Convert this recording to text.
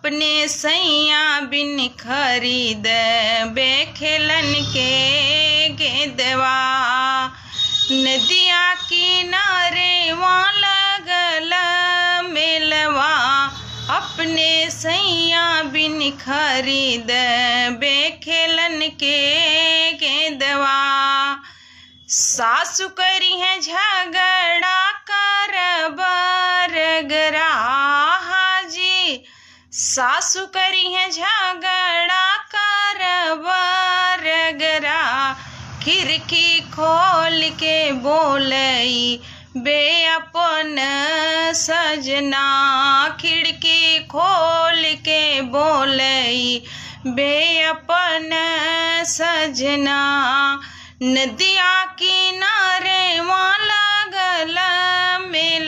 अपने सैया बिन खरीद बेखेलन के गेदवा। नदिया किनारे वहाँ लगल मेलवा, अपने सैया बिन खरीद बेखेलन के गेदवा। सासु करी है झगड़ा कर बरगरा हाजी, सासु करी है झगड़ा कर बरगरा। खिड़की खोल के बोलई बे अपन सजना, खिड़की खोल के बोलई बे अपन सजना। नदिया किनारे वहाँ लगल मेल